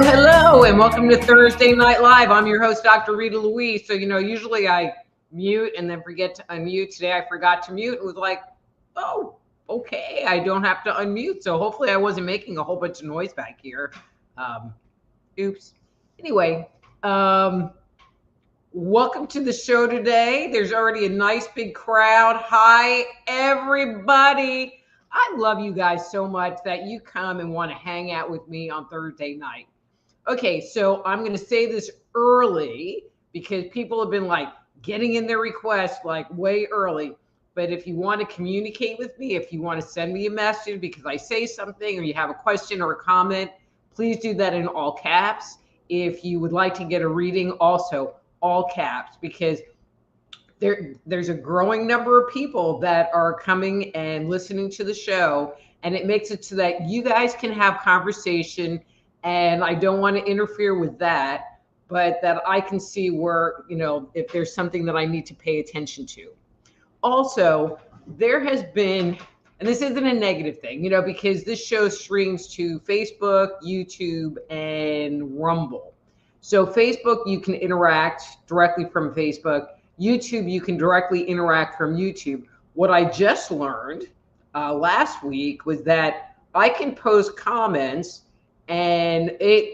Hello, and welcome to Thursday Night Live. I'm your host, Dr. Rita Louise. So, usually I mute and then forget to unmute. Today I forgot to mute. It was like, oh, okay, I don't have to unmute. So hopefully I wasn't making a whole bunch of noise back here. Oops. Anyway, welcome to the show today. There's already a nice big crowd. Hi, everybody. I love you guys so much that you come and want to hang out with me on Thursday night. Okay, so I'm going to say this early because people have been like getting in their requests like way early. But if you want to communicate with me, if you want to send me a message because I say something or you have a question or a comment, please do that in all caps. If you would like to get a reading, also all caps, because there's a growing number of people that are coming and listening to the show, and it makes it so that you guys can have conversation. And I don't want to interfere with that, but that I can see where, if there's something that I need to pay attention to. Also, there has been, and this isn't a negative thing, because this show streams to Facebook, YouTube, and Rumble. So Facebook, you can interact directly from Facebook. YouTube, you can directly interact from YouTube. What I just learned last week was that I can post comments and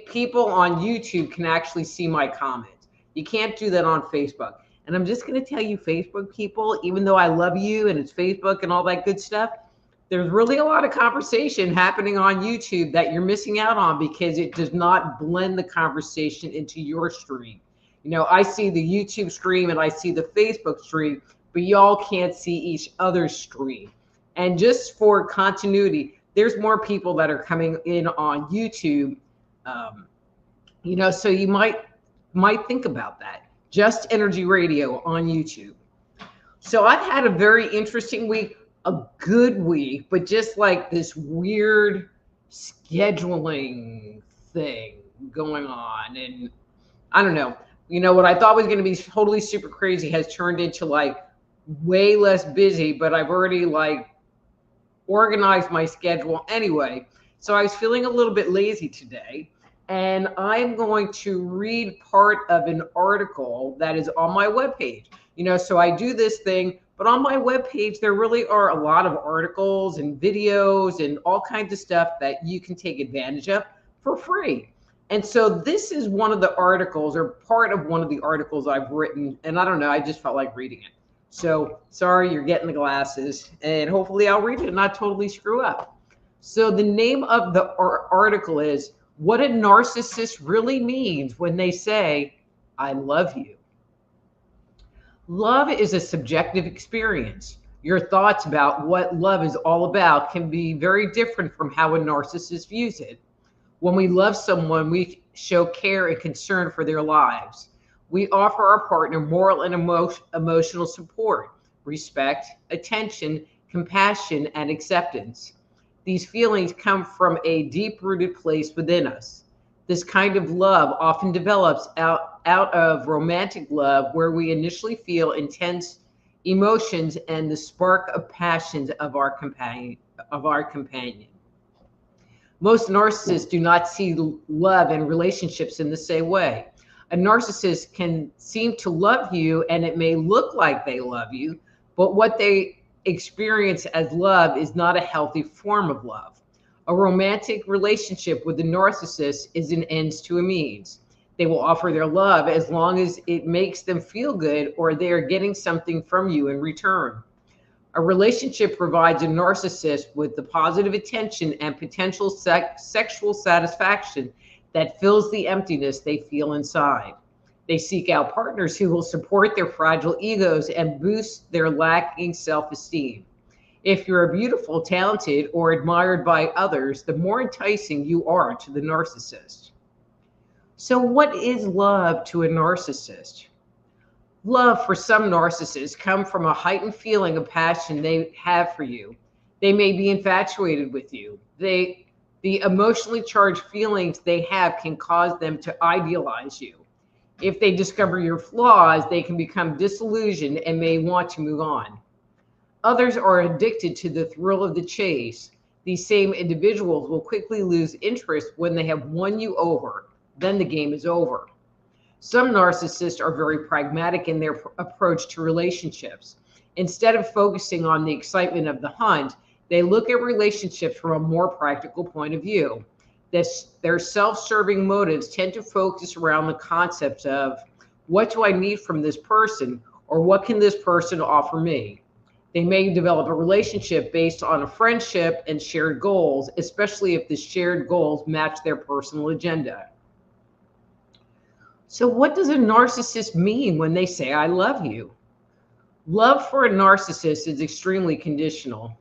people on YouTube can actually see my comments. You can't do that on Facebook. And I'm just going to tell you, Facebook people, even though I love you and it's Facebook and all that good stuff, there's really a lot of conversation happening on YouTube that you're missing out on because it does not blend the conversation into your stream. I see the YouTube stream and I see the Facebook stream, but y'all can't see each other's stream. And just for continuity, there's more people that are coming in on YouTube, so you might think about that. Just Energy Radio on YouTube. So I've had a very interesting week, a good week, but just like this weird scheduling thing going on. And I don't know, what I thought was going to be totally super crazy has turned into like way less busy, but I've already organized my schedule anyway. So I was feeling a little bit lazy today, and I'm going to read part of an article that is on my webpage. So I do this thing, but on my webpage, there really are a lot of articles and videos and all kinds of stuff that you can take advantage of for free. And so this is one of the articles, or part of one of the articles I've written, and I don't know, I just felt like reading it. So sorry, you're getting the glasses, and hopefully I'll read it and not totally screw up. So the name of the article is What a Narcissist Really Means When They Say, I Love You. Love is a subjective experience. Your thoughts about what love is all about can be very different from how a narcissist views it. When we love someone, we show care and concern for their lives. We offer our partner moral and emotional support, respect, attention, compassion, and acceptance. These feelings come from a deep-rooted place within us. This kind of love often develops out of romantic love, where we initially feel intense emotions and the spark of passions of our companion. Most narcissists do not see love and relationships in the same way. A narcissist can seem to love you, and it may look like they love you, but what they experience as love is not a healthy form of love. A romantic relationship with a narcissist is an ends to a means. They will offer their love as long as it makes them feel good or they are getting something from you in return. A relationship provides a narcissist with the positive attention and potential sexual satisfaction that fills the emptiness they feel inside. They seek out partners who will support their fragile egos and boost their lacking self-esteem. If you're beautiful, talented, or admired by others, the more enticing you are to the narcissist. So, what is love to a narcissist? Love for some narcissists come from a heightened feeling of passion they have for you. They may be infatuated with you. The emotionally charged feelings they have can cause them to idealize you. If they discover your flaws, they can become disillusioned and may want to move on. Others are addicted to the thrill of the chase. These same individuals will quickly lose interest when they have won you over. Then the game is over. Some narcissists are very pragmatic in their approach to relationships. Instead of focusing on the excitement of the hunt, they look at relationships from a more practical point of view. Their self serving motives tend to focus around the concepts of what do I need from this person, or what can this person offer me? They may develop a relationship based on a friendship and shared goals, especially if the shared goals match their personal agenda. So, what does a narcissist mean when they say, I love you? Love for a narcissist is extremely conditional.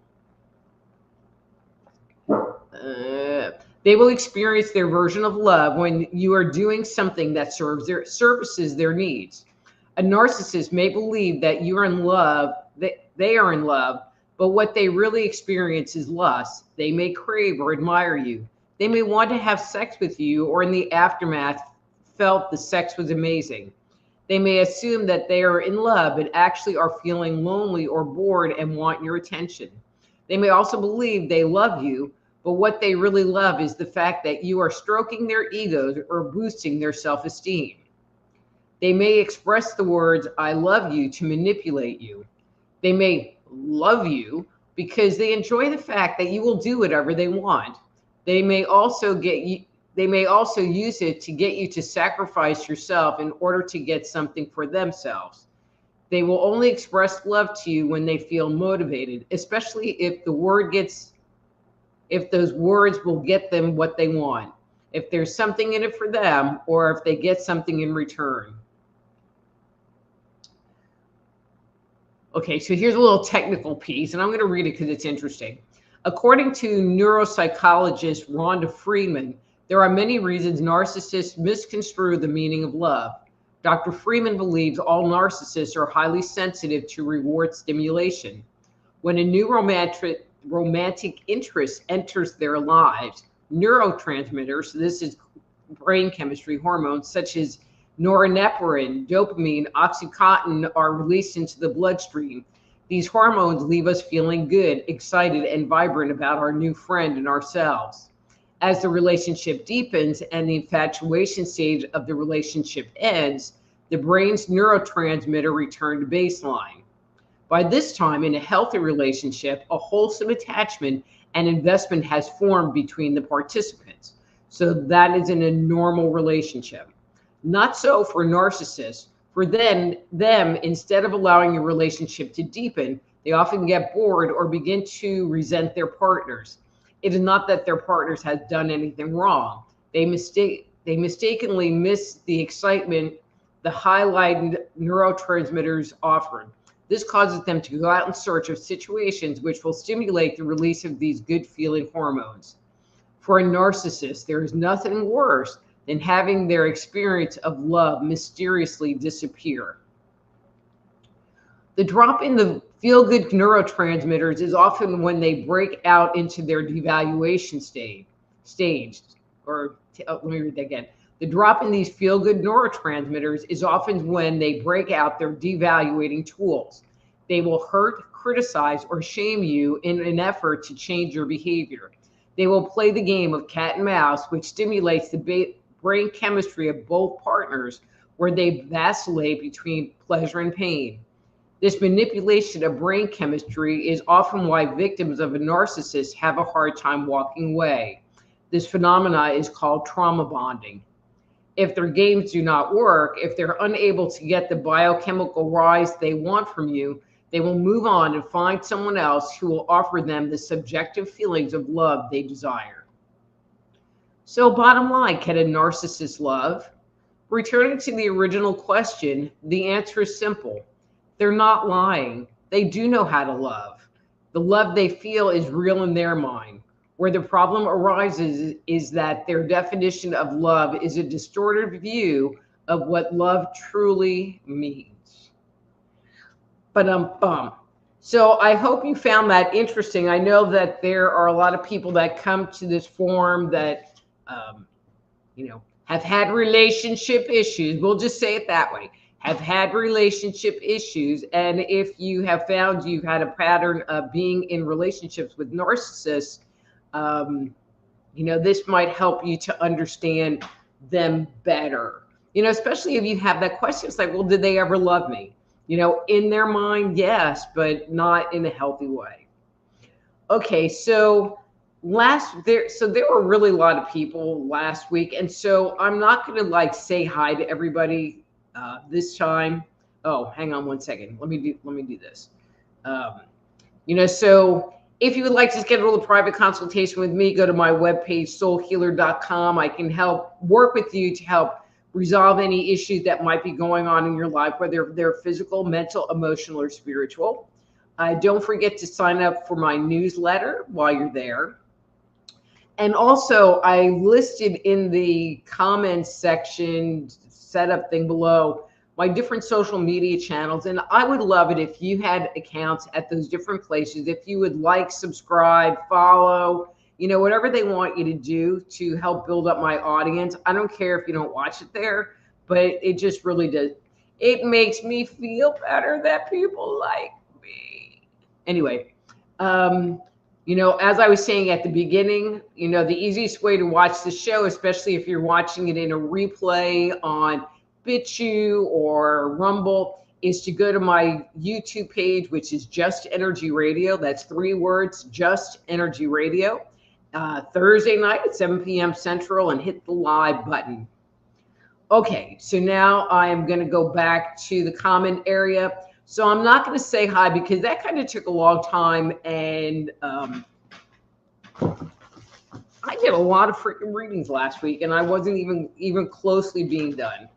They will experience their version of love when you are doing something that services their needs. A narcissist may believe that you are in love, that they are in love, but what they really experience is lust. They may crave or admire you. They may want to have sex with you, or in the aftermath, felt the sex was amazing. They may assume that they are in love, but actually are feeling lonely or bored and want your attention. They may also believe they love you, but what they really love is the fact that you are stroking their egos or boosting their self esteem. They may express the words, I love you, to manipulate you. They may love you because they enjoy the fact that you will do whatever they want. They may also use it to get you to sacrifice yourself in order to get something for themselves. They will only express love to you when they feel motivated, especially if those words will get them what they want, if there's something in it for them, or if they get something in return. Okay, so here's a little technical piece, and I'm going to read it because it's interesting. According to neuropsychologist Rhonda Freeman, there are many reasons narcissists misconstrue the meaning of love. Dr. Freeman believes all narcissists are highly sensitive to reward stimulation. When a new romantic interest enters their lives, neurotransmitters, so this is brain chemistry, hormones such as norepinephrine, dopamine, oxytocin are released into the bloodstream. These hormones leave us feeling good, excited, and vibrant about our new friend and ourselves. As the relationship deepens and the infatuation stage of the relationship ends, the brain's neurotransmitter return to baseline. By this time, in a healthy relationship, a wholesome attachment and investment has formed between the participants. So that is in a normal relationship. Not so for narcissists. For them, instead of allowing a relationship to deepen, they often get bored or begin to resent their partners. It is not that their partners have done anything wrong. They mistakenly miss the excitement the highlighted neurotransmitters offer. This causes them to go out in search of situations which will stimulate the release of these good feeling hormones. For a narcissist, there is nothing worse than having their experience of love mysteriously disappear. The drop in the feel-good neurotransmitters is often when they break out into their devaluation stage. Let me read that again. The drop in these feel-good neurotransmitters is often when they break out their devaluating tools. They will hurt, criticize, or shame you in an effort to change your behavior. They will play the game of cat and mouse, which stimulates the brain chemistry of both partners, where they vacillate between pleasure and pain. This manipulation of brain chemistry is often why victims of a narcissist have a hard time walking away. This phenomena is called trauma bonding. If their games do not work, if they're unable to get the biochemical rise they want from you, they will move on and find someone else who will offer them the subjective feelings of love they desire. So bottom line, can a narcissist love? Returning to the original question, the answer is simple. They're not lying. They do know how to love. The love they feel is real in their mind. Where the problem arises is that their definition of love is a distorted view of what love truly means. But so I hope you found that interesting. I know that there are a lot of people that come to this forum that, have had relationship issues. We'll just say it that way. Have had relationship issues. And if you have found you've had a pattern of being in relationships with narcissists, this might help you to understand them better. Especially if you have that question. It's like, well, did they ever love me? In their mind, yes, but not in a healthy way. Okay, so there were really a lot of people last week, and so I'm not going to say hi to everybody this time. Oh, hang on one second. Let me do this. So if you would like to schedule a private consultation with me, go to my webpage, soulhealer.com. I can help work with you to help resolve any issues that might be going on in your life, whether they're physical, mental, emotional, or spiritual. Don't forget to sign up for my newsletter while you're there. And also, I listed in the comments section, setup thing below, my different social media channels. And I would love it if you had accounts at those different places. If you would like, subscribe, follow, whatever they want you to do to help build up my audience. I don't care if you don't watch it there, but it just really does. It makes me feel better that people like me. Anyway, as I was saying at the beginning, the easiest way to watch the show, especially if you're watching it in a replay on BitChute or Rumble, is to go to my YouTube page, which is Just Energy Radio. That's 3 words, Just Energy Radio. Thursday night at 7 p.m. Central, and hit the live button. Okay, so now I am going to go back to the comment area. So I'm not going to say hi because that kind of took a long time, and I did a lot of freaking readings last week, and I wasn't even closely being done.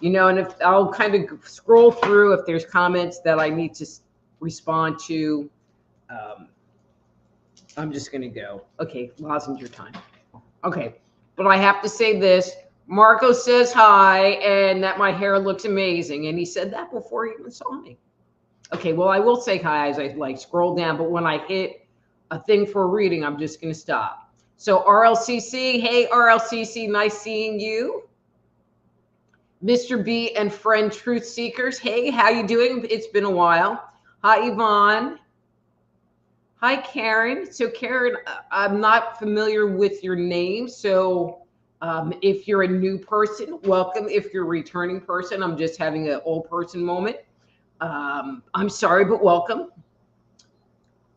And if I'll kind of scroll through if there's comments that I need to respond to. I'm just going to go. Okay, Lozenger time. Okay, but I have to say this. Marco says hi and that my hair looks amazing. And he said that before he even saw me. Okay, well, I will say hi as I scroll down. But when I hit a thing for a reading, I'm just going to stop. So RLCC, hey, RLCC, nice seeing you. Mr. B and friend Truth Seekers, hey, how you doing? It's been a while. Hi, Yvonne. Hi, Karen. So, Karen, I'm not familiar with your name. So, if you're a new person, welcome. If you're a returning person, I'm just having an old person moment. I'm sorry, but welcome.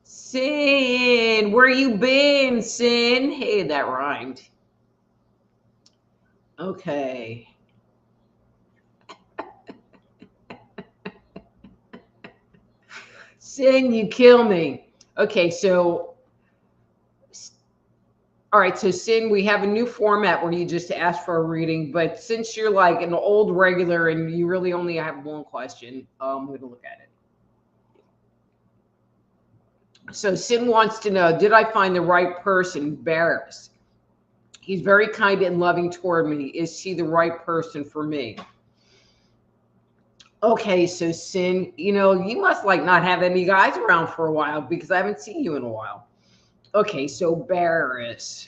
Sin, where you been, Sin? Hey, that rhymed. Okay. Sin, you kill me. Okay, so, all right, so Sin, we have a new format where you just ask for a reading, but since you're like an old regular and you really only have one question, I'm going to look at it. So Sin wants to know, did I find the right person, Barris? He's very kind and loving toward me. Is he the right person for me? Okay, so Sin, you must not have any guys around for a while because I haven't seen you in a while. Okay, so Barris.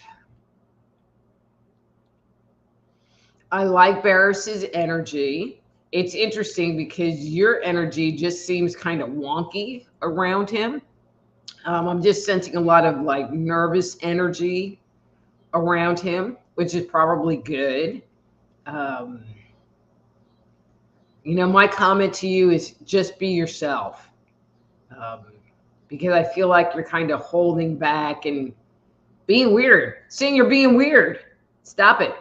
I like Barris's energy. It's interesting because your energy just seems kind of wonky around him. I'm just sensing a lot of nervous energy around him, which is probably good. My comment to you is just be yourself. Because I feel like you're kind of holding back and being weird. Saying you're being weird. Stop it.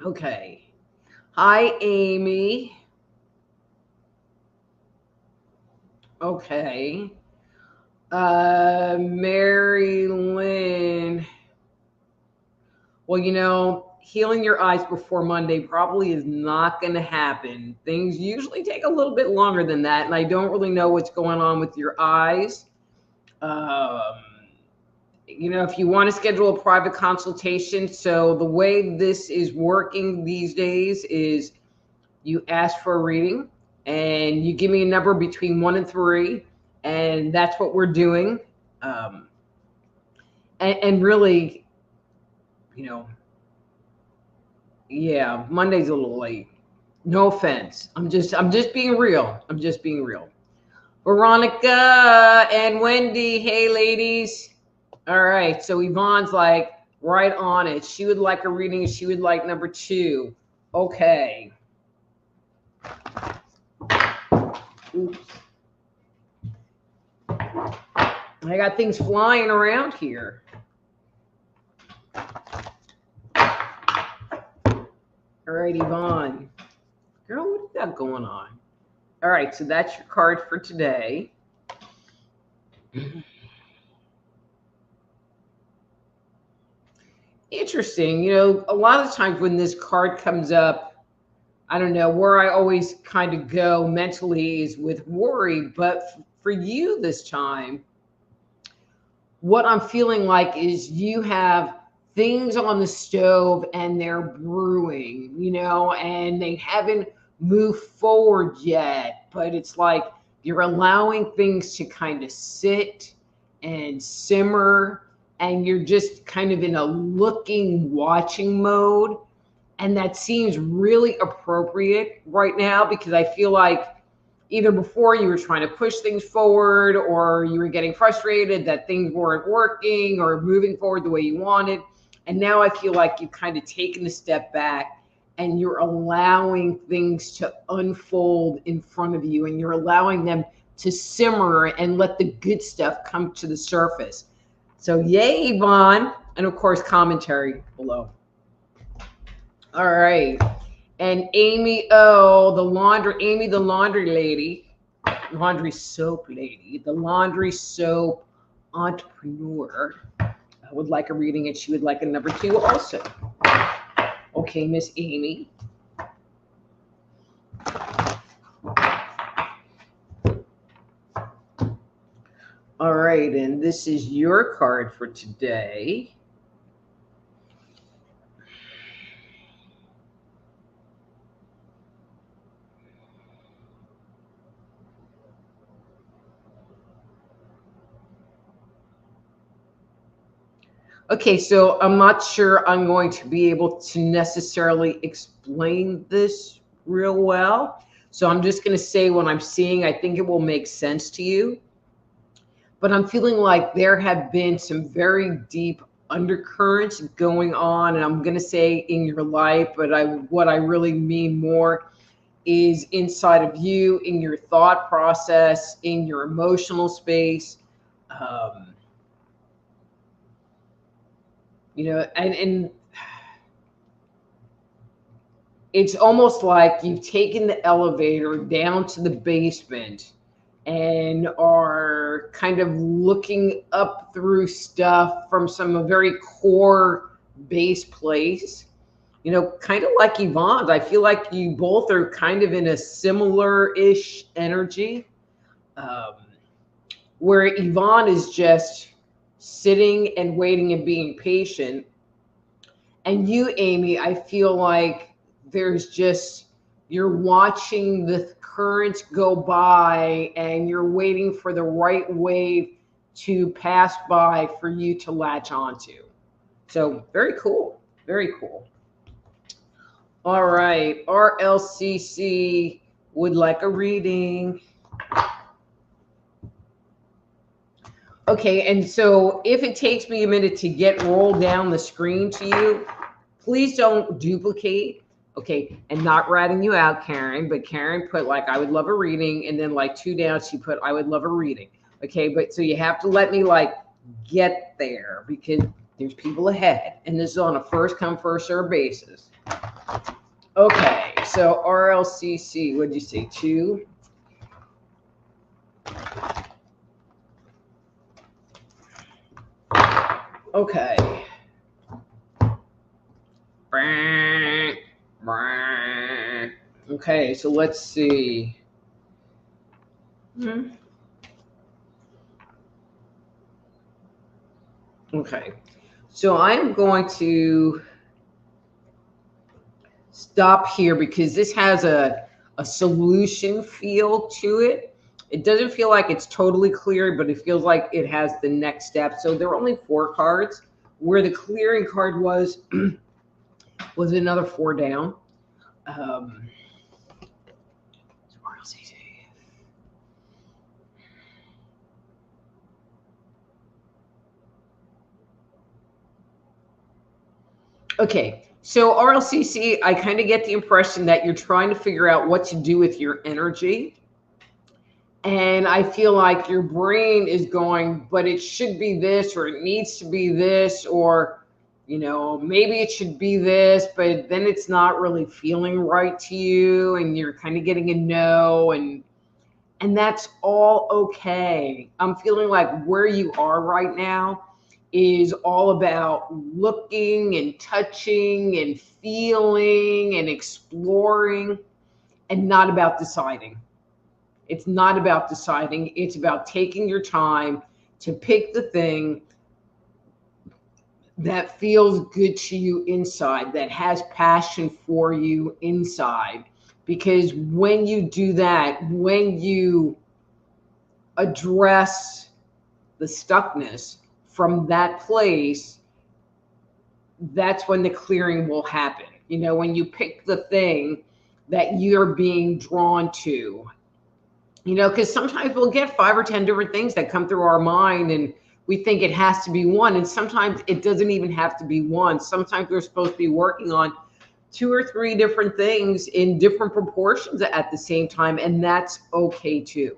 Okay. Hi, Amy. Okay. Mary Lynn. Well, healing your eyes before Monday probably is not going to happen. Things usually take a little bit longer than that, and I don't really know what's going on with your eyes. if you want to schedule a private consultation, so the way this is working these days is you ask for a reading and you give me a number between 1 and 3, and that's what we're doing. Um, and really, you know, yeah, Monday's a little late. No offense. I'm just being real. I'm just being real. Veronica and Wendy, hey ladies. All right, so Yvonne's like right on it. She would like a reading. She would like number 2. Okay. Oops. I got things flying around here. All right, Yvonne. Girl, what is that going on? All right, so that's your card for today. Interesting. A lot of times when this card comes up, I don't know, where I always kind of go mentally is with worry. But for you this time, what I'm feeling like is you have things on the stove and they're brewing, and they haven't moved forward yet. But it's like you're allowing things to kind of sit and simmer, and you're just kind of in a looking, watching mode. And that seems really appropriate right now because I feel like either before you were trying to push things forward or you were getting frustrated that things weren't working or moving forward the way you wanted. And now I feel like you've kind of taken a step back and you're allowing things to unfold in front of you and you're allowing them to simmer and let the good stuff come to the surface. So yay, Yvonne. And of course, commentary below. All right. And Amy O, Amy, the laundry lady, laundry soap lady, the laundry soap entrepreneur, would like a reading, and she would like a number 2 also. Okay, Miss Amy. All right, and this is your card for today. Okay, so I'm not sure I'm going to be able to necessarily explain this real well. So I'm just going to say what I'm seeing. I think it will make sense to you. But I'm feeling like there have been some very deep undercurrents going on. And I'm going to say in your life, but what I really mean more is inside of you, in your thought process, in your emotional space. And it's almost like you've taken the elevator down to the basement and are kind of looking up through stuff from a very core base place, kind of like Yvonne. I feel like you both are kind of in a similar-ish energy, where Yvonne is just sitting and waiting and being patient. And you, Amy, I feel like you're watching the currents go by and you're waiting for the right wave to pass by for you to latch onto. So very cool. Very cool. All right. RLCC would like a reading. Okay, and so if it takes me a minute to get rolled down the screen to you, please don't duplicate. Okay, and not ratting you out, Karen, but Karen put like, I would love a reading, and then like 2 down, she put, I would love a reading. Okay, but so you have to let me like get there because there's people ahead, and this is on a first come, first serve basis. Okay, so RLCC, what'd you say, 2? Okay. Okay, so let's see. Okay. So I'm going to stop here because this has a solution feel to it. It doesn't feel like it's totally clear, but it feels like it has the next step. So there are only 4 cards. Where the clearing card was another 4 down. Um, okay, so RLCC, I kind of get the impression that you're trying to figure out what to do with your energy. And I feel like your brain is going, but it should be this, or it needs to be this, or, maybe it should be this, but then it's not really feeling right to you. And you're kind of getting a no. And that's all okay. I'm feeling like where you are right now is all about looking and touching and feeling and exploring, and not about deciding. It's not about deciding. It's about taking your time to pick the thing that feels good to you inside, that has passion for you inside. Because when you do that, when you address the stuckness from that place, that's when the clearing will happen. When you pick the thing that you're being drawn to, because sometimes we'll get 5 or 10 different things that come through our mind and we think it has to be one. And sometimes it doesn't even have to be one. Sometimes we're supposed to be working on 2 or 3 different things in different proportions at the same time. And that's okay too.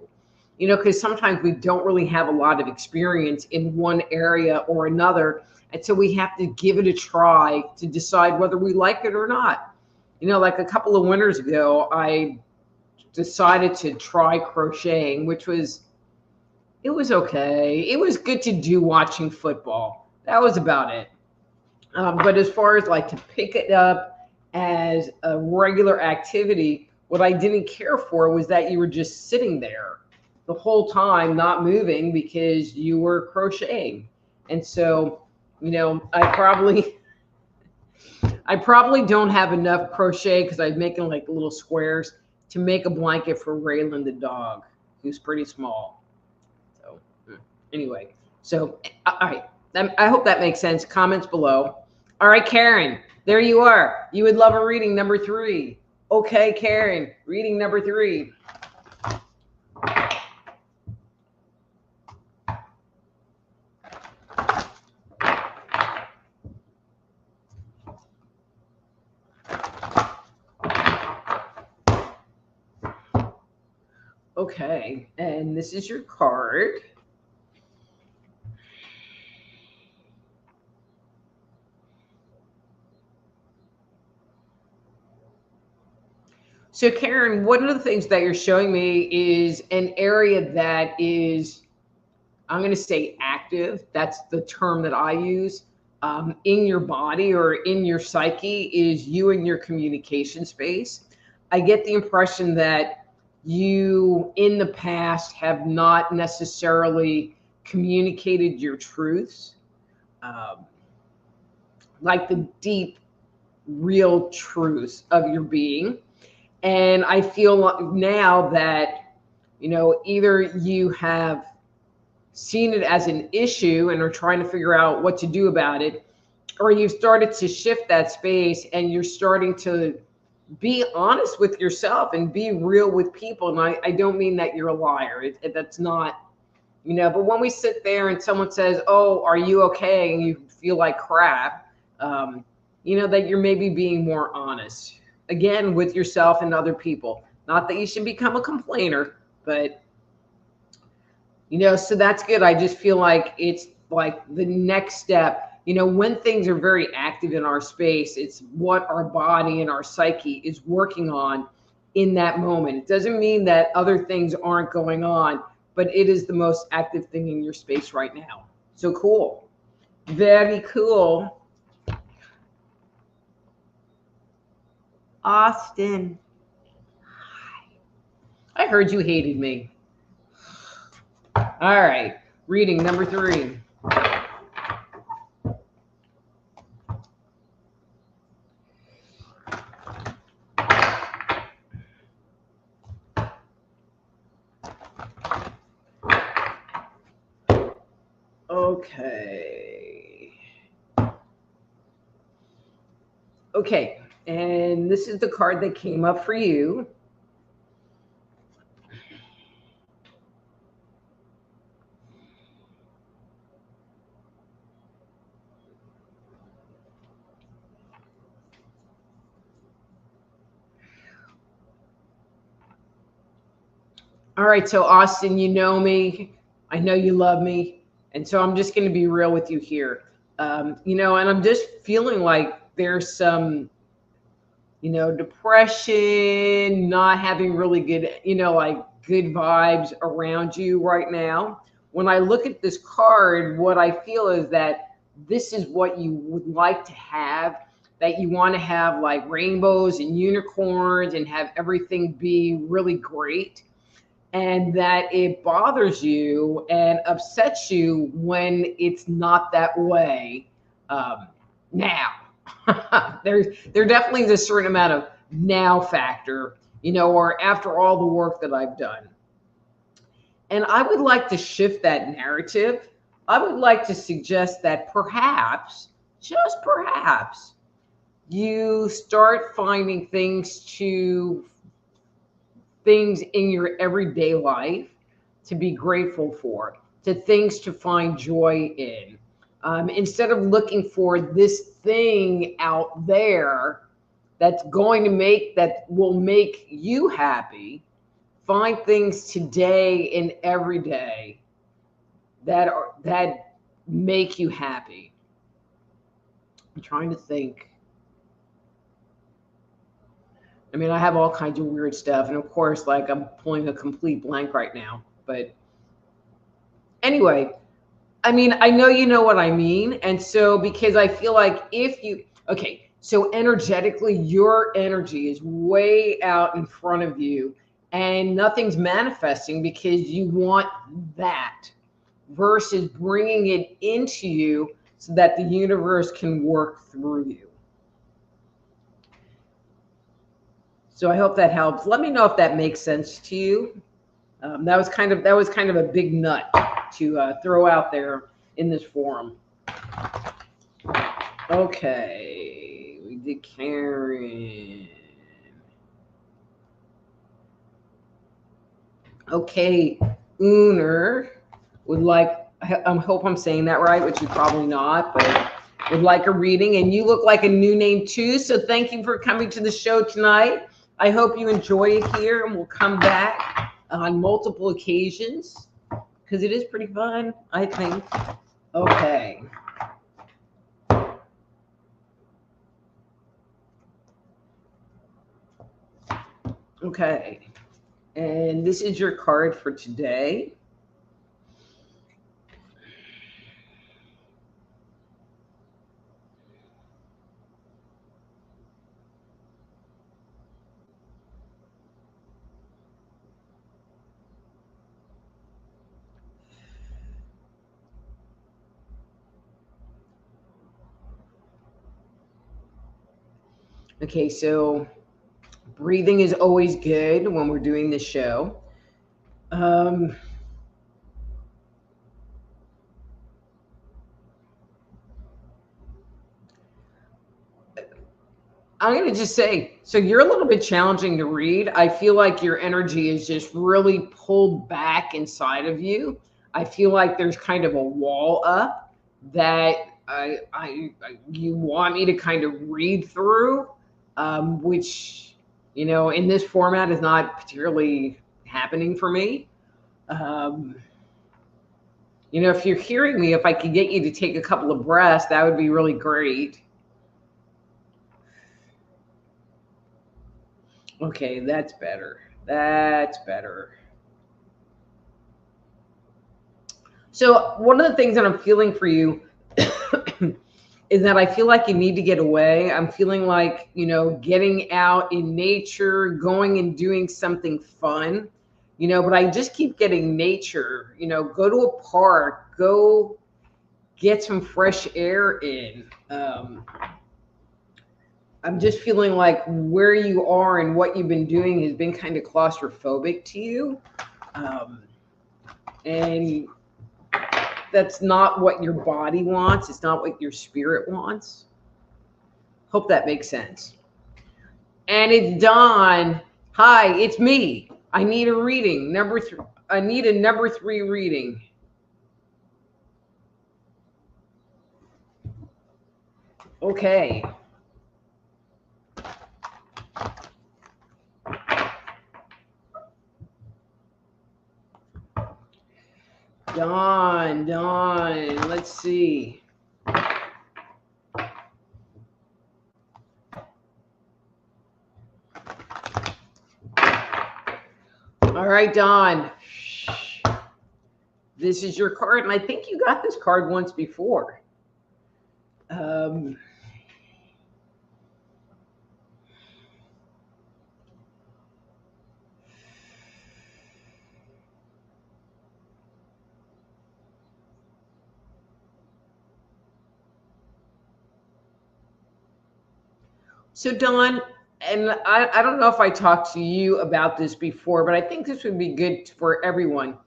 Because sometimes we don't really have a lot of experience in one area or another. And so we have to give it a try to decide whether we like it or not. Like a couple of winters ago, I decided to try crocheting, it was okay. It was good to do watching football. That was about it. But as far as like to pick it up as a regular activity, what I didn't care for was that you were just sitting there the whole time, not moving because you were crocheting. And so, I probably don't have enough crochet because I'm making like little squares to make a blanket for Raylan the dog, who's pretty small. So anyway, all right. I hope that makes sense. Comments below. All right, Karen, there you are. You would love a reading number 3. Okay, Karen, reading number 3. Okay, and this is your card. So, Karen, one of the things that you're showing me is an area that is, I'm going to say active. That's the term that I use. In your body or in your psyche is you and your communication space. I get the impression that you in the past have not necessarily communicated your truths, um, like the deep, real truths of your being. And I feel now that, either you have seen it as an issue and are trying to figure out what to do about it, or you've started to shift that space and you're starting to be honest with yourself and be real with people. And I don't mean that you're a liar. That's not, but when we sit there and someone says, oh, are you okay? And you feel like crap, that you're maybe being more honest, again, with yourself and other people. Not that you should become a complainer, but so that's good. I just feel like it's like the next step. When things are very active in our space, it's what our body and our psyche is working on in that moment. It doesn't mean that other things aren't going on, but it is the most active thing in your space right now. So cool. Very cool. Austin. I heard you hated me. All right. Reading number 3. Okay. Okay. And this is the card that came up for you. All right, so Austin, you know me. I know you love me. And so I'm just going to be real with you here. And I'm just feeling like there's some, depression, not having really good, like good vibes around you right now. When I look at this card, what I feel is that this is what you would like to have, that you want to have like rainbows and unicorns and have everything be really great, and that it bothers you and upsets you when it's not that way now. There definitely is a certain amount of now factor, or after all the work that I've done. And I would like to shift that narrative. I would like to suggest that perhaps, just perhaps, you start finding things in your everyday life to be grateful for, to things to find joy in. Instead of looking for this thing out there that will make you happy, find things today and every day that make you happy. I'm trying to think. I mean, I have all kinds of weird stuff, and of course, like I'm pulling a complete blank right now. But anyway, I mean, I know you know what I mean. And so, because I feel like okay, so energetically, your energy is way out in front of you and nothing's manifesting because you want that versus bringing it into you so that the universe can work through you. So I hope that helps. Let me know if that makes sense to you. That was kind of a big nut to throw out there in this forum. Okay, we did Karen. Okay, Uner would like, I hope I'm saying that right, which you're probably not, but would like a reading. And you look like a new name too. So thank you for coming to the show tonight. I hope you enjoy it here, and we'll come back on multiple occasions because it is pretty fun, I think. Okay. Okay. And this is your card for today. Okay, so breathing is always good when we're doing this show. I'm going to just say, so you're a little bit challenging to read. I feel like your energy is just really pulled back inside of you. I feel like there's kind of a wall up that you want me to kind of read through, which, in this format is not particularly happening for me. If you're hearing me, if I could get you to take a couple of breaths, that would be really great. Okay, that's better. That's better. So one of the things that I'm feeling for you is that I feel like you need to get away. I'm feeling like, getting out in nature, going and doing something fun, but I just keep getting nature, go to a park, go get some fresh air in. I'm just feeling like where you are and what you've been doing has been kind of claustrophobic to you. And that's not what your body wants. It's not what your spirit wants. Hope that makes sense. And it's Dawn. Hi, it's me. I need a reading. Number 3. I need a number 3 reading. Okay. Dawn, let's see. All right, Dawn. This is your card, and I think you got this card once before. So, Dawn, and I don't know if I talked to you about this before, but I think this would be good for everyone.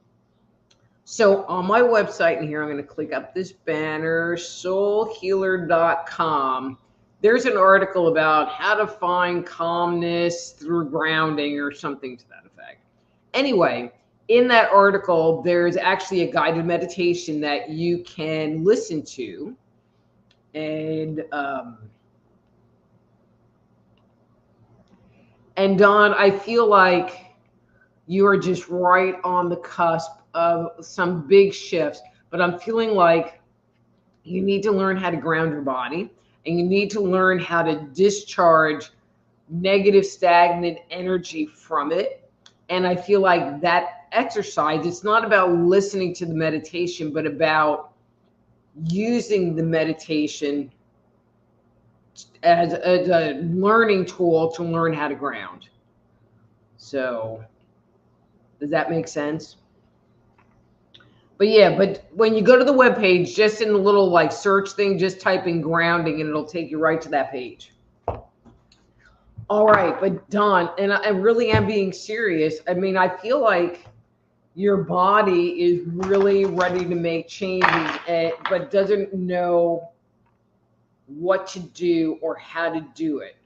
So on my website, and here I'm going to click up this banner, soulhealer.com. There's an article about how to find calmness through grounding or something to that effect. Anyway, in that article, there's actually a guided meditation that you can listen to. And Dawn, I feel like you are just right on the cusp of some big shifts, but I'm feeling like you need to learn how to ground your body, and you need to learn how to discharge negative, stagnant energy from it. And I feel like that exercise, it's not about listening to the meditation, but about using the meditation as a learning tool to learn how to ground. So does that make sense? But yeah, but when you go to the webpage, just in the little like search thing, just type in grounding and it'll take you right to that page. All right, but Dawn, and I really am being serious. I mean, I feel like your body is really ready to make changes, but doesn't know what to do or how to do it.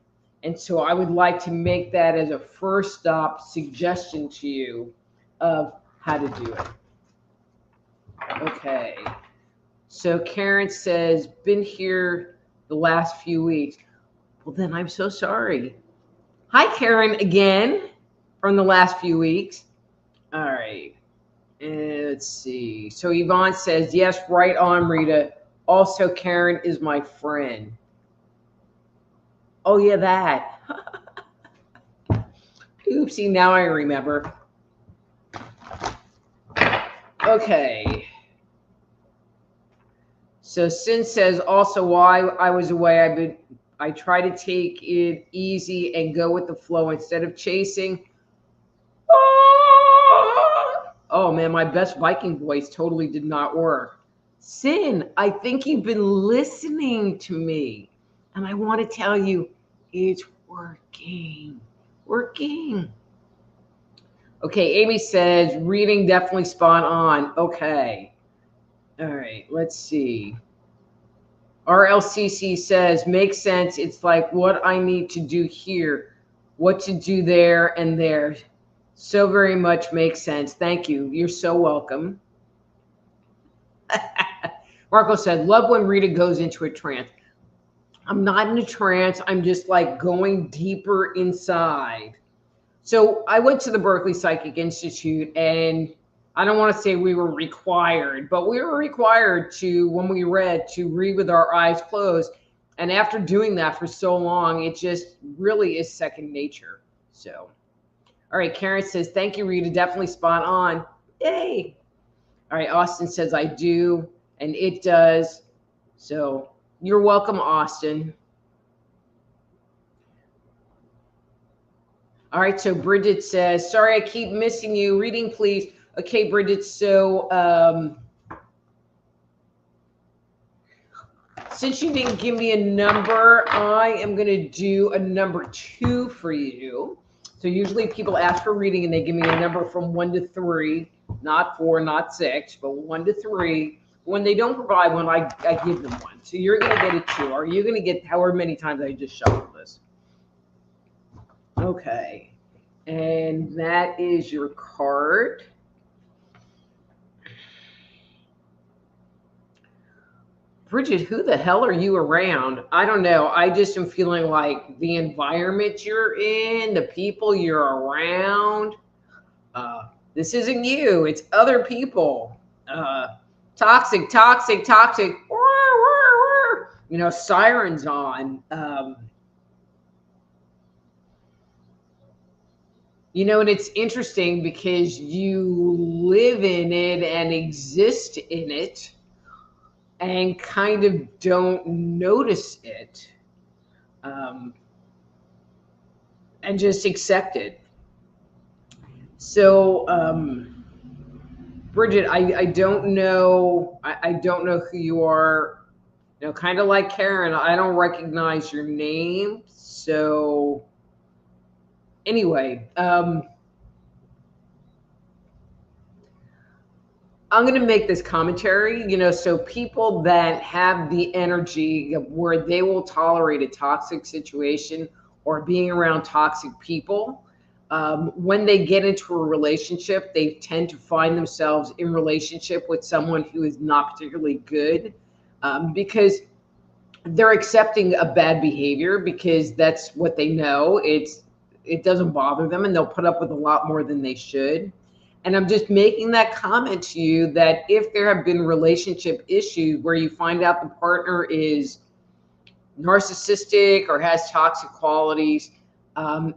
And so I would like to make that as a first stop suggestion to you of how to do it. Okay. So Karen says, been here the last few weeks. Well, then I'm so sorry. Hi, Karen, again from the last few weeks. All right. And let's see. So Yvonne says, yes, right on, Rita. Also, Karen is my friend. Oh, yeah, that. Oopsie, now I remember. Okay. So Sin says, also while I was away, I try to take it easy and go with the flow instead of chasing. Oh man, my best Viking voice totally did not work. Sin, I think you've been listening to me. And I want to tell you, it's working. Working. Okay, Amy says, reading definitely spot on. Okay. All right, let's see. RLCC says, makes sense. It's like what I need to do here, what to do there and there. So very much makes sense. Thank you. You're so welcome. Marco said, love when Rita goes into a trance. I'm not in a trance. I'm just like going deeper inside. So I went to the Berkeley Psychic Institute, and I don't want to say we were required, but we were required to, when we read, to read with our eyes closed. And after doing that for so long, it just really is second nature. So, all right, Karen says, thank you, Rita. Definitely spot on. Yay. All right, Austin says, I do, and it does. So you're welcome, Austin. All right, so Bridget says, sorry, I keep missing you. Reading, please. Okay, Bridget, so since you didn't give me a number, I am going to do a number 2 for you. So usually people ask for reading and they give me a number from 1 to 3, not 4, not 6, but 1 to 3. when they don't provide one, I give them one. So you're going to get a 2. Are you going to get however many times I just shuffled this? Okay. And that is your card. Bridget, who the hell are you around? I don't know. I just am feeling like the environment you're in, the people you're around. This isn't you. It's other people. Toxic, toxic, toxic. You know, sirens on. You know, and it's interesting because you live in it and exist in it and kind of don't notice it, and just accept it. So, Bridget, I don't know. I don't know who you are. You know, kind of like Karen, I don't recognize your name. So, anyway, I'm going to make this commentary, you know, so people that have the energy where they will tolerate a toxic situation or being around toxic people, when they get into a relationship, they tend to find themselves in relationship with someone who is not particularly good, because they're accepting a bad behavior because that's what they know. It doesn't bother them, and they'll put up with a lot more than they should. And I'm just making that comment to you that if there have been relationship issues where you find out the partner is narcissistic or has toxic qualities,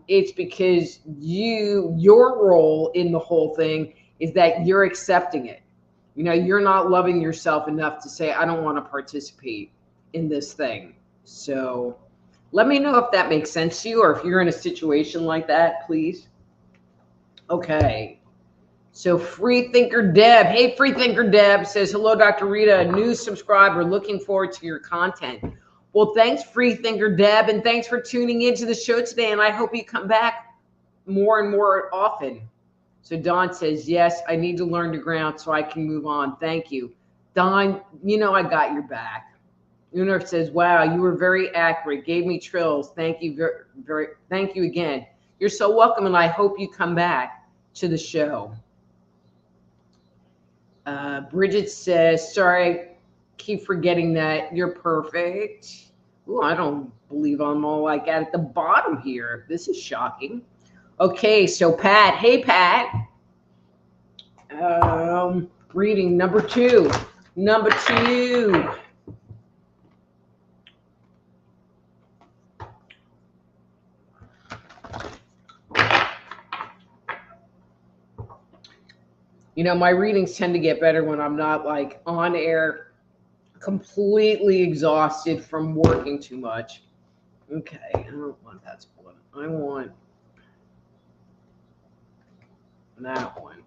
it's because your role in the whole thing is that you're accepting it. You know, you're not loving yourself enough to say, I don't want to participate in this thing. So let me know if that makes sense to you, or if you're in a situation like that, please. Okay. So Free Thinker Deb, hey, Free Thinker Deb says, hello, Dr. Rita, a new subscriber, looking forward to your content. Well, thanks, Free Thinker Deb, and thanks for tuning into the show today, and I hope you come back more and more often. So Dawn says, yes, I need to learn to ground so I can move on. Thank you. Dawn, you know I got your back. Universe says, wow, you were very accurate, gave me trills. Thank you thank you again. You're so welcome, and I hope you come back to the show. Bridget says, sorry, keep forgetting that you're perfect. Ooh, I don't believe I'm all like at the bottom here. This is shocking. Okay, so Pat, hey Pat. Reading number 2. Number 2. You know, my readings tend to get better when I'm not like on air, completely exhausted from working too much. Okay, I don't want that split. I want that one.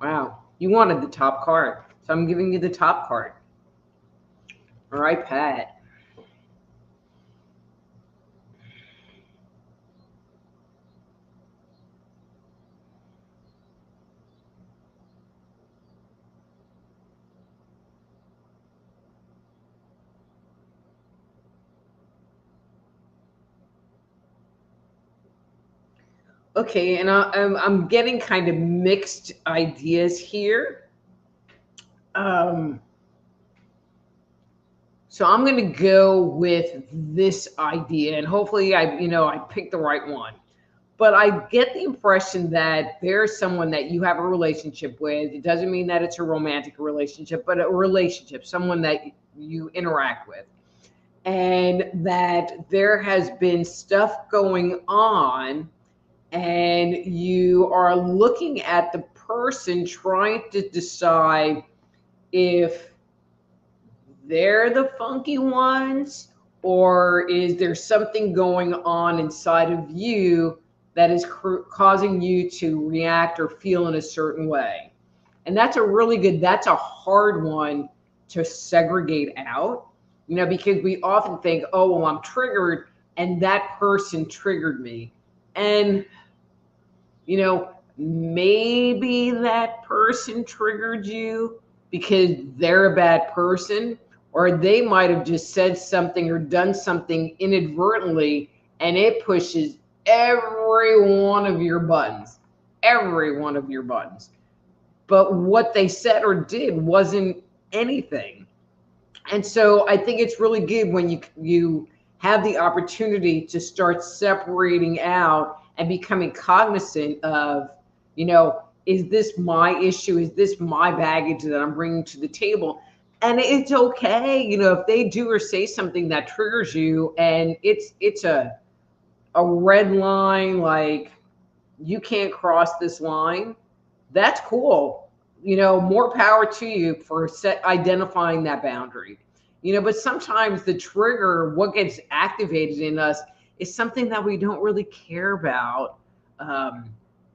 Wow, you wanted the top card, so I'm giving you the top card. All right, Pat. Okay, and I'm getting kind of mixed ideas here. So I'm going to go with this idea, and hopefully I picked the right one. But I get the impression that there's someone that you have a relationship with. It doesn't mean that it's a romantic relationship, but a relationship, someone that you interact with. And that there has been stuff going on, and you are looking at the person trying to decide if they're the funky ones, or is there something going on inside of you that is causing you to react or feel in a certain way. And that's a hard one to segregate out, you know, because we often think, oh, well, I'm triggered and that person triggered me. And, you know, maybe that person triggered you, because they're a bad person, or they might have just said something or done something inadvertently, and it pushes every one of your buttons, every one of your buttons. But what they said or did wasn't anything. And so I think it's really good when you have the opportunity to start separating out and becoming cognizant of, is this my issue? Is this my baggage that I'm bringing to the table? And it's okay, if they do or say something that triggers you, and it's a red line, like you can't cross this line. That's cool. More power to you for identifying that boundary. But sometimes the trigger, what gets activated in us, is something that we don't really care about.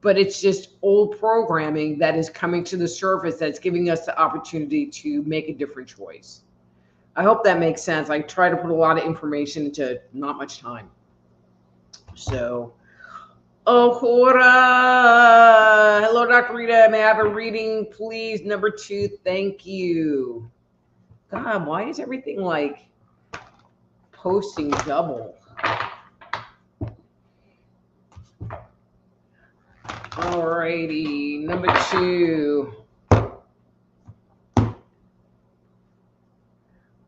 But it's just old programming that is coming to the surface that's giving us the opportunity to make a different choice. I hope that makes sense. I try to put a lot of information into not much time. So, Ohora. Hello, Dr. Rita. May I have a reading, please? Number 2. Thank you. God, why is everything like posting double? Alrighty. Number 2.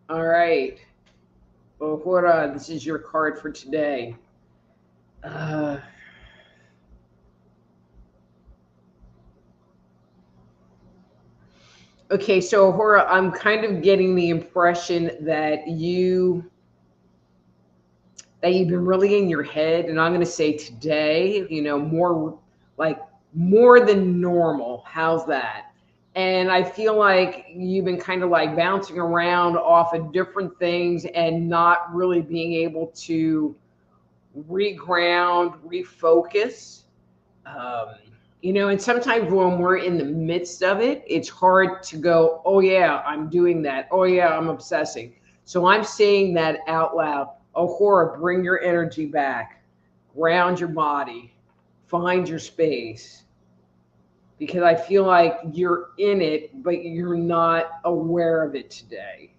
All right. Ohora, this is your card for today. Okay, so Ohora, I'm kind of getting the impression that you've been really in your head, and I'm going to say today, more than normal. How's that? And I feel like you've been kind of like bouncing around off of different things and not really being able to reground, refocus. And sometimes when we're in the midst of it, it's hard to go, oh yeah, I'm doing that. Oh yeah, I'm obsessing. So I'm saying that out loud. Ohora, bring your energy back. Ground your body. Find your space. Because I feel like you're in it, but you're not aware of it today.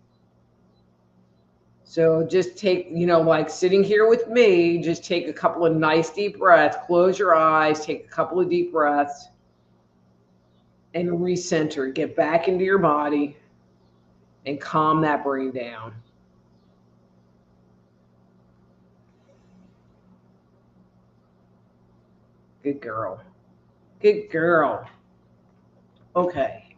So just take, like sitting here with me, just take a couple of nice deep breaths, close your eyes, take a couple of deep breaths, and recenter. Get back into your body and calm that brain down. Good girl. Good girl. Okay.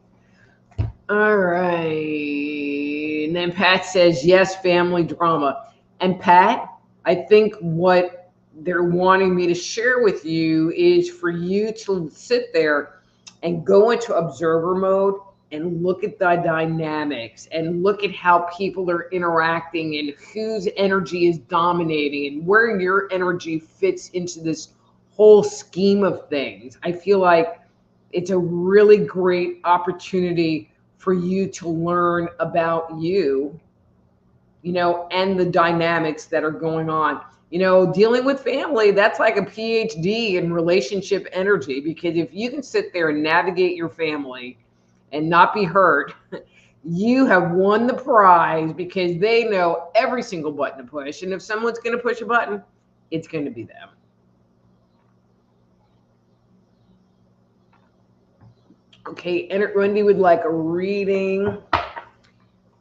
All right. And then Pat says, yes, family drama. And Pat, I think what they're wanting me to share with you is for you to sit there and go into observer mode and look at the dynamics and look at how people are interacting and whose energy is dominating and where your energy fits into this whole scheme of things. I feel like it's a really great opportunity for you to learn about you, and the dynamics that are going on. Dealing with family, that's like a PhD in relationship energy, because if you can sit there and navigate your family and not be hurt, you have won the prize, because they know every single button to push. And if someone's going to push a button, it's going to be them. Okay, Wendy would like a reading.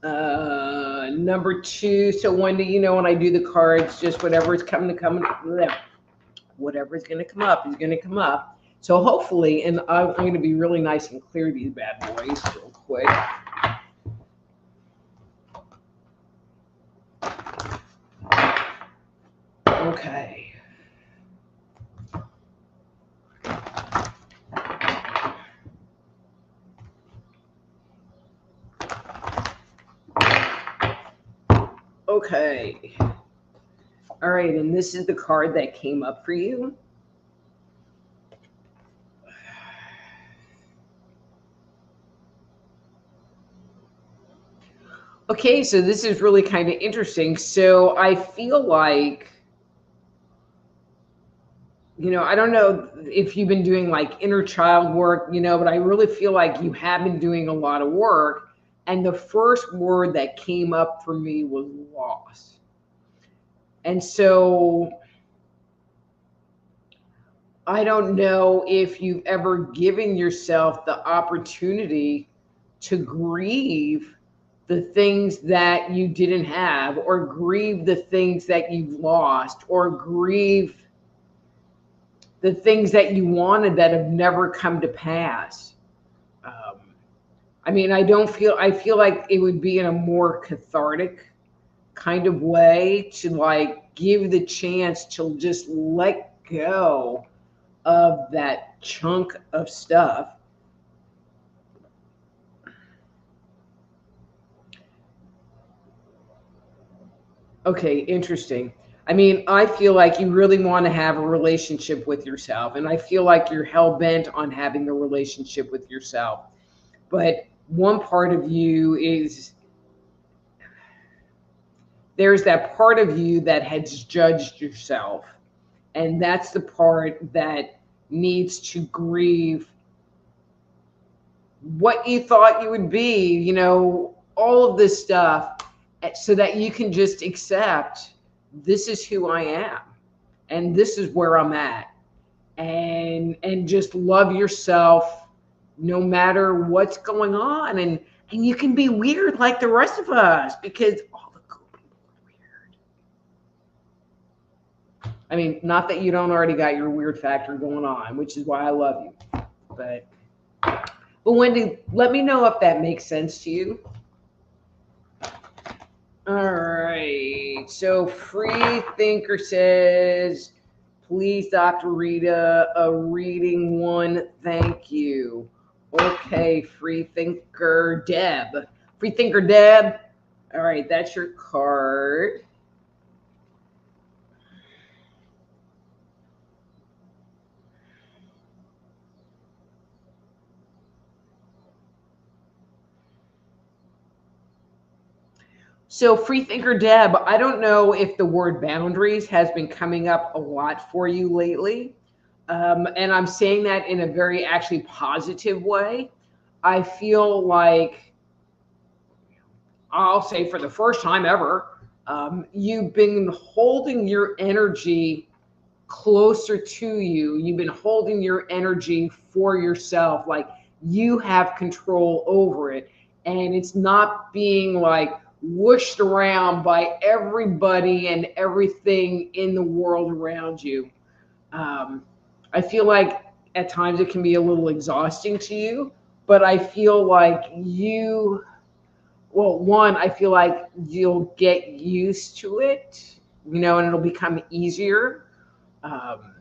Number 2. So Wendy, when I do the cards, just whatever is whatever is going to come up is going to come up. So hopefully, and I'm going to be really nice and clear these bad boys real quick. Okay. Okay. All right, and this is the card that came up for you. Okay, so this is really kind of interesting. So I feel like I don't know if you've been doing like inner child work, but I really feel like you have been doing a lot of work. And the first word that came up for me was loss. And so I don't know if you've ever given yourself the opportunity to grieve the things that you didn't have, or grieve the things that you've lost, or grieve the things that you wanted that have never come to pass. Um, I feel like it would be in a more cathartic kind of way to like give the chance to just let go of that chunk of stuff. Okay, interesting. I feel like you really want to have a relationship with yourself, and I feel like you're hell bent on having a relationship with yourself. But one part of you is, there's that part of you that has judged yourself, and that's the part that needs to grieve what you thought you would be, all of this stuff, so that you can just accept, this is who I am, and this is where I'm at, and just love yourself no matter what's going on. And you can be weird like the rest of us, because all the cool people are weird. Not that you don't already got your weird factor going on, which is why I love you. But Wendy, let me know if that makes sense to you. All right. So Free Thinker says, please, Dr. Rita, a reading one. Thank you. Okay, Free Thinker Deb. Free Thinker Deb. All right, that's your card. So, Free Thinker Deb, I don't know if the word boundaries has been coming up a lot for you lately. And I'm saying that in a very actually positive way. I feel like, I'll say for the first time ever, you've been holding your energy closer to you. You've been holding your energy for yourself. Like, you have control over it. And it's not being like whooshed around by everybody and everything in the world around you. Um, I feel like at times it can be a little exhausting to you, but I feel like one, I feel like you'll get used to it, and it'll become easier. Um,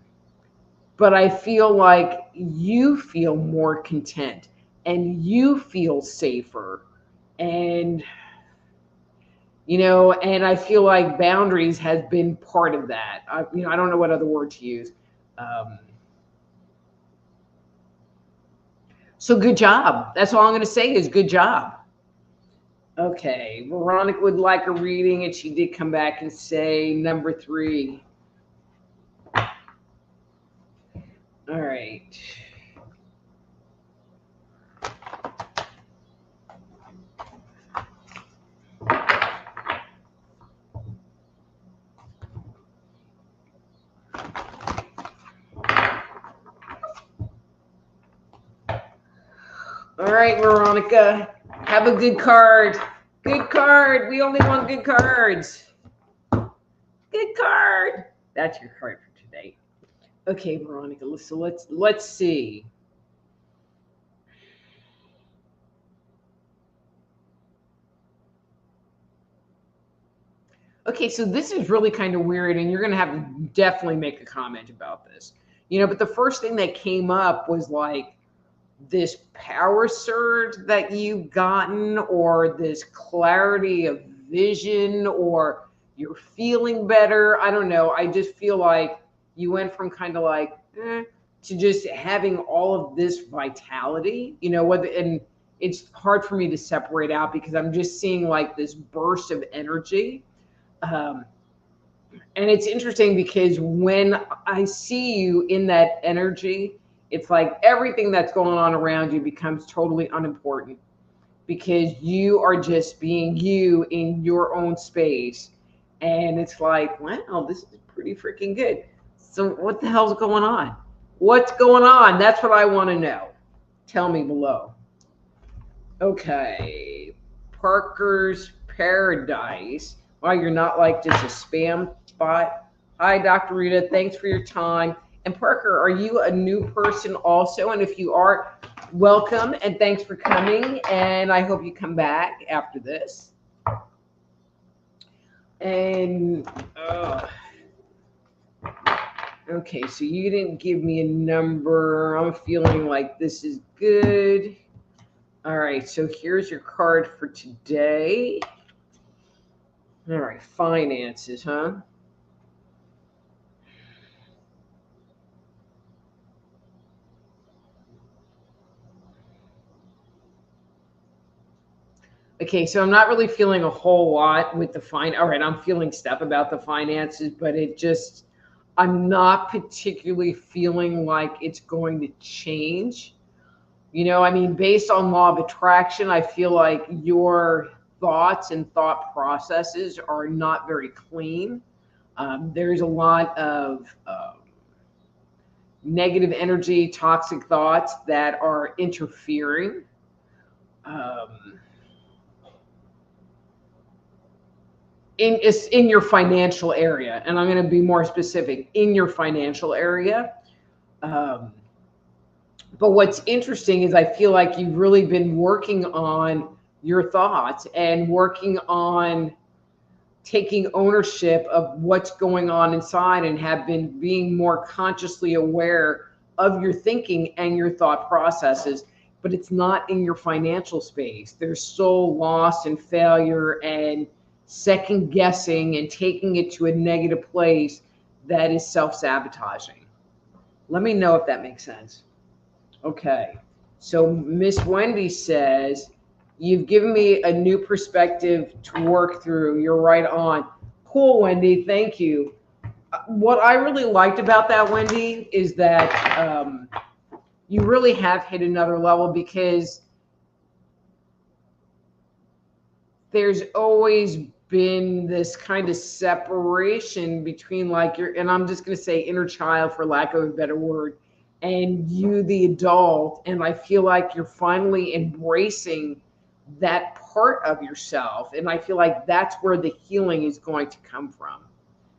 but I feel like you feel more content, and you feel safer. And, and I feel like boundaries has been part of that. I don't know what other word to use. Um, so good job. That's all I'm going to say is good job. Okay, Veronica would like a reading, and she did come back and say number 3. All right. All right, Veronica, have a good card. Good card. We only want good cards. Good card. That's your card for today. Okay, Veronica. So let's see. Okay, so this is really kind of weird, and you're going to have to definitely make a comment about this. But the first thing that came up was like this power surge that you've gotten, or this clarity of vision, or you're feeling better. I don't know. I just feel like you went from kind of like to just having all of this vitality, and it's hard for me to separate out because I'm just seeing like this burst of energy. Um, And it's interesting because when I see you in that energy, it's like everything that's going on around you becomes totally unimportant because you are just being you in your own space. And it's like, wow, this is pretty freaking good. So, what the hell's going on? What's going on? That's what I want to know. Tell me below. Okay. Parker's Paradise. Wow, you're not like just a spam bot. Hi, Dr. Rita. Thanks for your time. And Parker, are you a new person also? And if you are, welcome and thanks for coming. And I hope you come back after this. And okay, so you didn't give me a number. I'm feeling like this is good. All right, so here's your card for today. All right, finances, huh? Okay, so I'm not really feeling a whole lot with the all right, I'm feeling stuff about the finances, but I'm not particularly feeling like it's going to change. I mean, based on law of attraction, I feel like your thoughts and thought processes are not very clean. There's a lot of negative energy, toxic thoughts that are interfering. Um, in your financial area, and I'm going to be more specific in your financial area. Um, but what's interesting is I feel like you've really been working on your thoughts and working on taking ownership of what's going on inside and have been being more consciously aware of your thinking and your thought processes. But it's not in your financial space. There's so loss and failure and second guessing and taking it to a negative place that is self-sabotaging. Let me know if that makes sense. Okay. So Miss Wendy says, you've given me a new perspective to work through. You're right on. Cool, Wendy. Thank you. What I really liked about that, Wendy, is that you really have hit another level because there's always been this kind of separation between like and I'm just going to say inner child for lack of a better word, and you, the adult. And I feel like you're finally embracing that part of yourself. And I feel like that's where the healing is going to come from.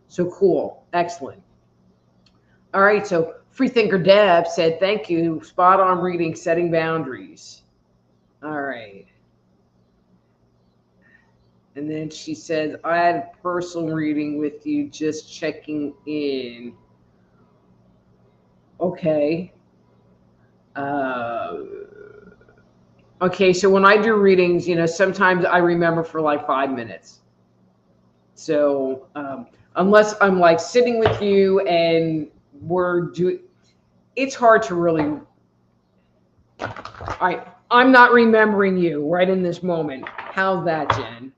So cool. Excellent. All right. So Freethinker Deb said, thank you. Spot on reading, setting boundaries. All right. And then she says, I had a personal reading with you, just checking in. Okay. Okay, so when I do readings, sometimes I remember for like 5 minutes. So unless I'm like sitting with you and we're doing, it's hard to really. All right, I'm not remembering you right in this moment. How's that, Jen?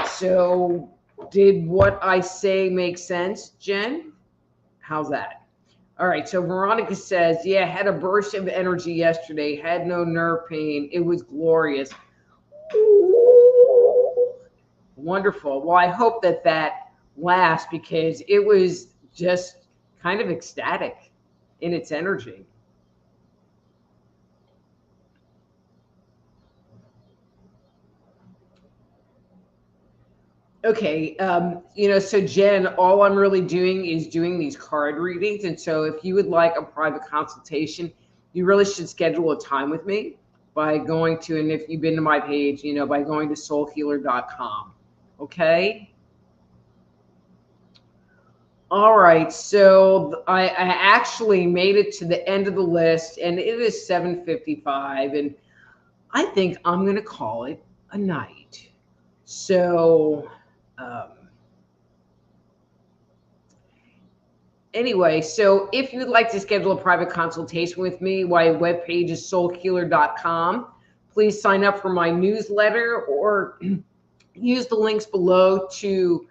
So did what I say make sense, Jen? How's that? All right. So Veronica says, yeah, had a burst of energy yesterday, had no nerve pain. It was glorious. Ooh, wonderful. Well, I hope that lasts because it was just kind of ecstatic in its energy. Okay, so Jen, all I'm really doing is doing these card readings. And so if you would like a private consultation, you really should schedule a time with me by going to, and if you've been to my page, by going to soulhealer.com. Okay. All right. So I actually made it to the end of the list and it is 7:55 and I think I'm going to call it a night. So, anyway, so if you'd like to schedule a private consultation with me, my webpage is soulhealer.com. please sign up for my newsletter or use the links below to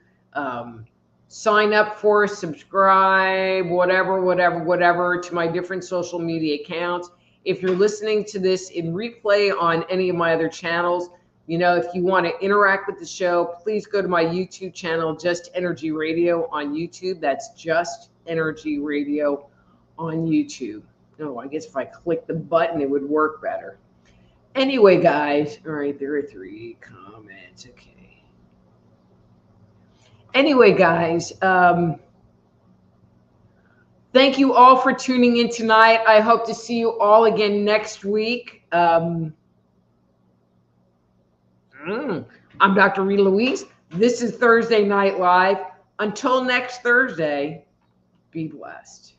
sign up for, subscribe, whatever to my different social media accounts. If you're listening to this in replay on any of my other channels, you know, if you want to interact with the show, please go to my YouTube channel, Just Energy Radio on YouTube. That's Just Energy Radio on YouTube. Oh, I guess if I click the button, it would work better. Anyway, guys, all right, there are 3 comments. Okay. Anyway, guys, thank you all for tuning in tonight. I hope to see you all again next week. I'm Dr. Rita Louise. This is Thursday Night Live. Until next Thursday, be blessed.